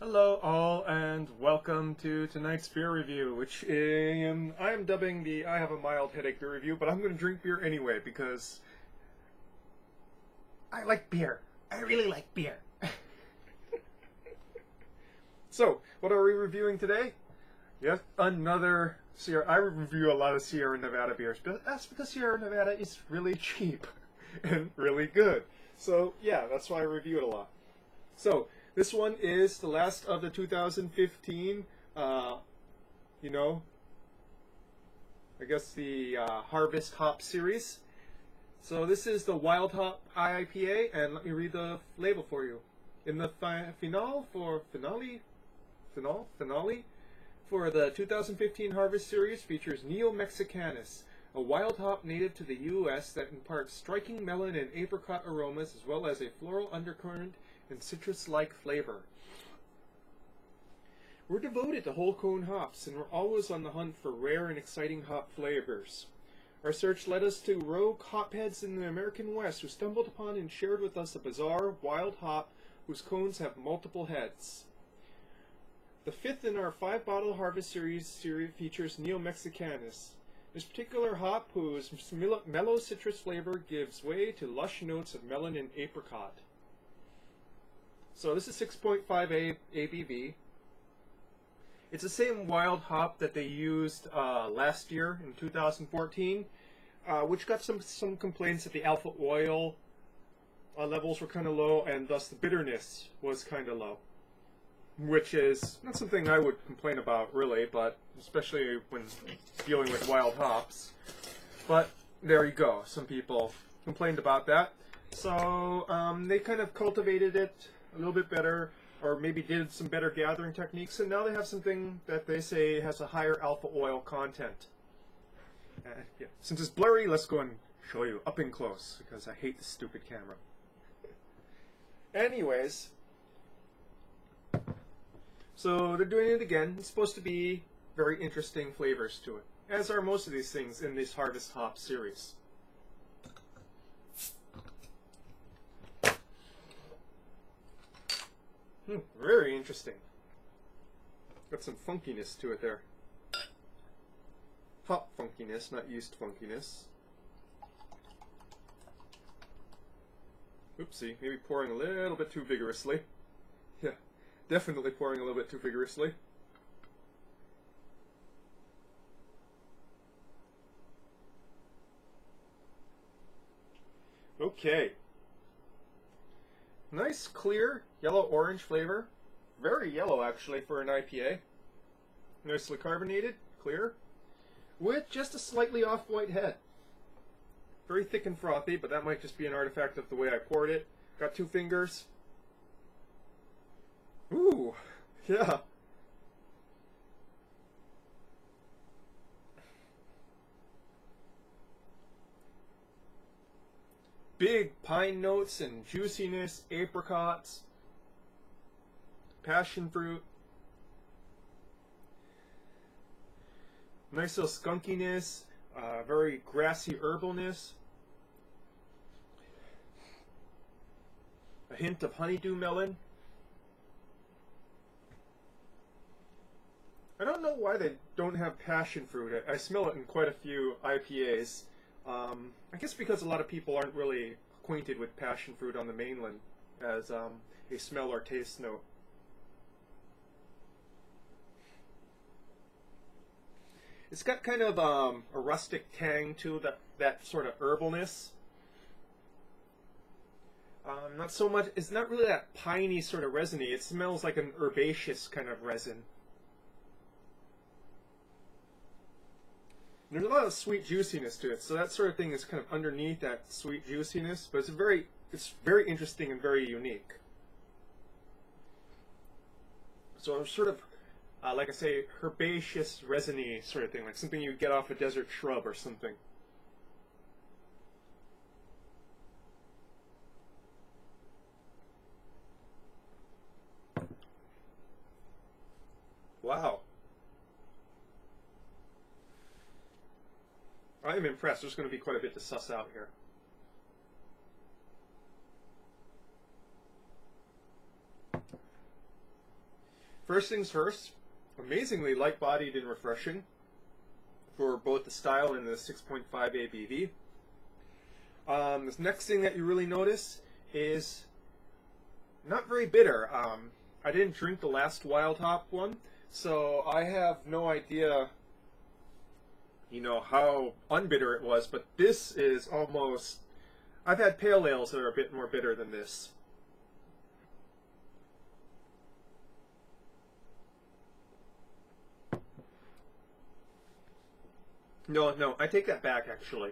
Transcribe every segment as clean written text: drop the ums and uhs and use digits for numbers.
Hello all and welcome to tonight's beer review, which I am dubbing the I have a mild headache beer review, but I'm going to drink beer anyway because I like beer. I really like beer. So, what are we reviewing today? Yes, another Sierra. I review a lot of Sierra Nevada beers, but that's because Sierra Nevada is really cheap and really good. So, yeah, that's why I review it a lot. So, this one is the last of the 2015, I guess the Harvest Hop series. So this is the Wild Hop IPA, and let me read the label for you. In the finale for the 2015 Harvest series features Neo Mexicanus, a wild hop native to the U.S. that imparts striking melon and apricot aromas as well as a floral undercurrent and citrus-like flavor. We're devoted to whole cone hops, and we're always on the hunt for rare and exciting hop flavors. Our search led us to rogue hopheads in the American West who stumbled upon and shared with us a bizarre wild hop whose cones have multiple heads. The fifth in our 5-bottle Harvest series features Neo Mexicanus. This particular hop, whose mellow citrus flavor gives way to lush notes of melon and apricot. So this is 6.5 ABV. It's the same wild hop that they used last year in 2014, which got some complaints that the alpha oil levels were kind of low, and thus the bitterness was kind of low, which is not something I would complain about really, but especially when dealing with wild hops. But there you go. Some people complained about that, so they kind of cultivated it a little bit better, or maybe did some better gathering techniques, and now they have something that they say has a higher alpha oil content. Yeah. Since it's blurry, let's go and show you up and close, because I hate this stupid camera. Anyways, so they're doing it again. It's supposed to be very interesting flavors to it, as are most of these things in this Harvest Hop series. Very interesting. Got some funkiness to it there. Hop funkiness, not yeast funkiness. Oopsie, maybe pouring a little bit too vigorously. Yeah, definitely pouring a little bit too vigorously. Okay. Nice, clear, yellow-orange flavor. Very yellow, actually, for an IPA. Nicely carbonated, clear, with just a slightly off-white head. Very thick and frothy, but that might just be an artifact of the way I poured it. Got 2 fingers. Ooh, yeah. Big pine notes and juiciness, apricots, passion fruit, nice little skunkiness, very grassy herbalness, a hint of honeydew melon. I don't know why they don't have passion fruit. I smell it in quite a few IPAs. I guess because a lot of people aren't really acquainted with passion fruit on the mainland as a smell or taste note. It's got kind of a rustic tang to that sort of herbalness. Not so much. It's not really that piney sort of resiny. It smells like an herbaceous kind of resin. There's a lot of sweet juiciness to it, so that sort of thing is kind of underneath that sweet juiciness, but it's very interesting and very unique. So it's sort of, like I say, herbaceous, resiny sort of thing, like something you get off a desert shrub or something. Wow. I am impressed. There's going to be quite a bit to suss out here. first things first, amazingly light-bodied and refreshing for both the style and the 6.5 ABV. The next thing that you really notice is not very bitter. I didn't drink the last Wild Hop one, so I have no idea, how unbitter it was, but this is almost... I've had pale ales that are a bit more bitter than this. No, I take that back, actually.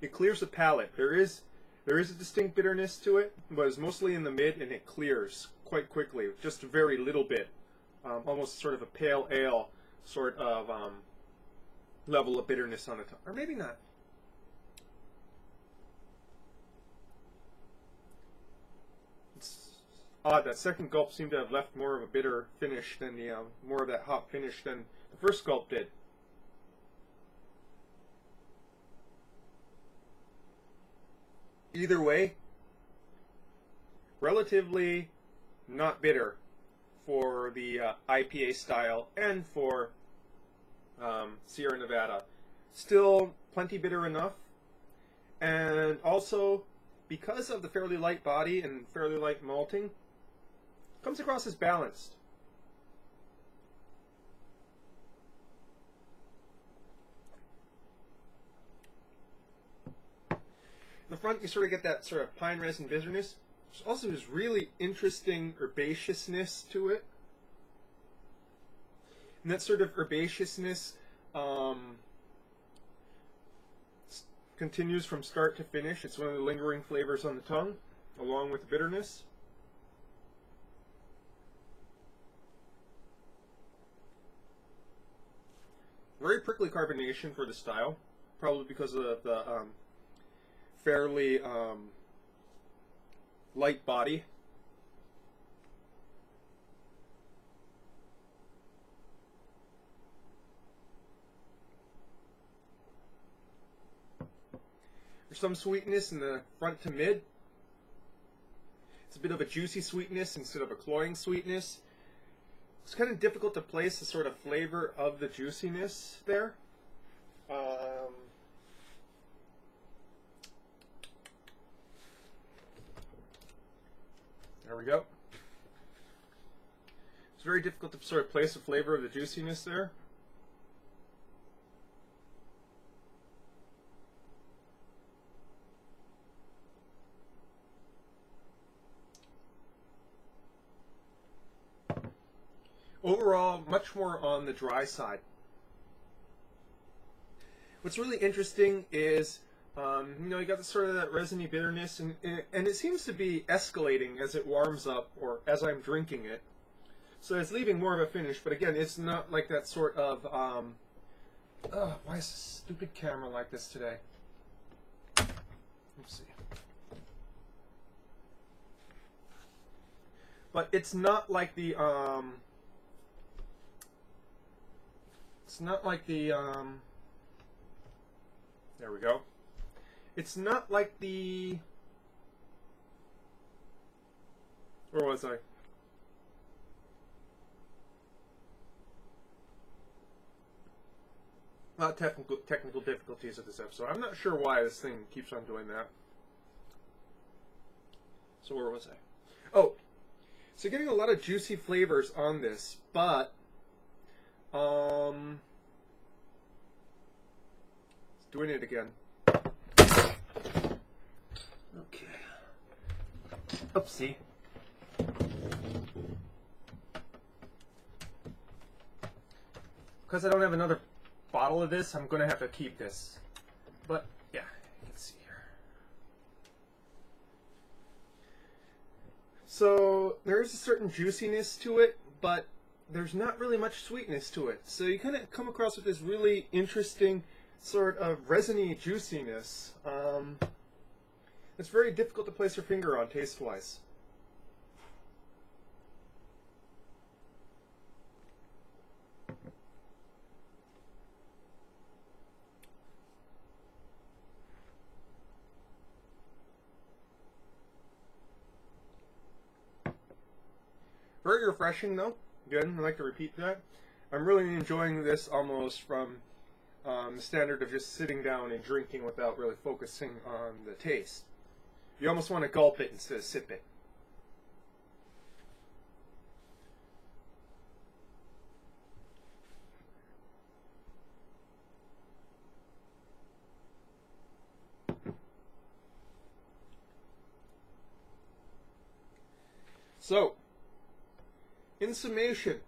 It clears the palate. There is a distinct bitterness to it, but it's mostly in the mid, and it clears quite quickly, just a very little bit. Almost sort of a pale ale sort of level of bitterness on the tongue. Or maybe not. It's odd. That second gulp seemed to have left more of a bitter finish than the, more of that hop finish than the first gulp did. Either way, relatively not bitter for the IPA style and for Sierra Nevada. Still plenty bitter enough, and also because of the fairly light body and fairly light malting, comes across as balanced. In the front, you sort of get that sort of pine resin bitterness. There's also this really interesting herbaceousness to it. And that sort of herbaceousness continues from start to finish. It's one of the lingering flavors on the tongue, along with the bitterness. Very prickly carbonation for the style, probably because of the fairly light body. There's some sweetness in the front to mid. It's a bit of a juicy sweetness instead of a cloying sweetness. It's kind of difficult to place the sort of flavor of the juiciness there. There we go. It's very difficult to sort of place the flavor of the juiciness there. Overall, much more on the dry side. What's really interesting is, you got the sort of that resiny bitterness, and it seems to be escalating as it warms up, or as I'm drinking it. So it's leaving more of a finish, but again, it's not like that sort of, why is this stupid camera like this today? Let's see. But it's not like the, there we go. It's not like the, where was I? Not technical difficulties of this episode. I'm not sure why this thing keeps on doing that. So where was I? Oh, so getting a lot of juicy flavors on this, but it's doing it again. Okay. Oopsie. Because I don't have another bottle of this, I'm going to have to keep this. But, yeah, you can see here. So, there's a certain juiciness to it, but there's not really much sweetness to it. So you kind of come across with this really interesting sort of resiny juiciness. It's very difficult to place your finger on taste-wise. Very refreshing, though. Again, I'd like to repeat that. I'm really enjoying this almost from the standard of just sitting down and drinking without really focusing on the taste. You almost want to gulp it instead of sip it. So, in summation,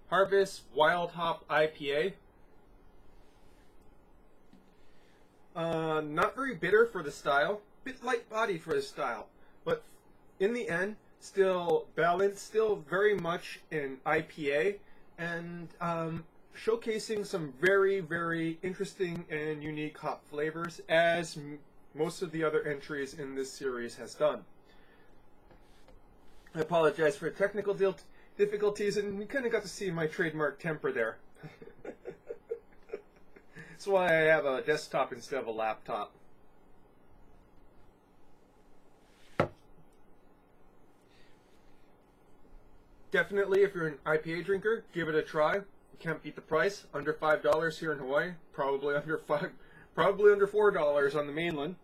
Harvest Wild Hop IPA. Not very bitter for the style, bit light-bodied for the style, but in the end, still balanced, still very much an IPA, and showcasing some very, very interesting and unique hop flavors, as most of the other entries in this series has done. I apologize for technical difficulties, and you kind of got to see my trademark temper there. That's why I have a desktop instead of a laptop. Definitely, if you're an IPA drinker, give it a try. You can't beat the price. Under $5 here in Hawaii. Probably under $4 on the mainland.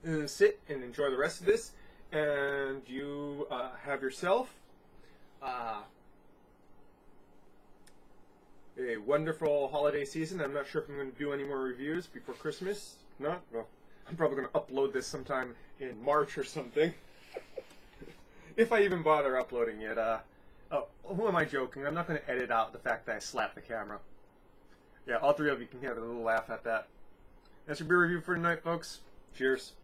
And sit and enjoy the rest of this, and you have yourself a wonderful holiday season. I'm not sure if I'm going to do any more reviews before Christmas. Not? Well, I'm probably going to upload this sometime in March or something. If I even bother uploading it. Oh, who am I joking? I'm not going to edit out the fact that I slapped the camera. Yeah, all three of you can have a little laugh at that. That's your beer review for tonight, folks. Cheers.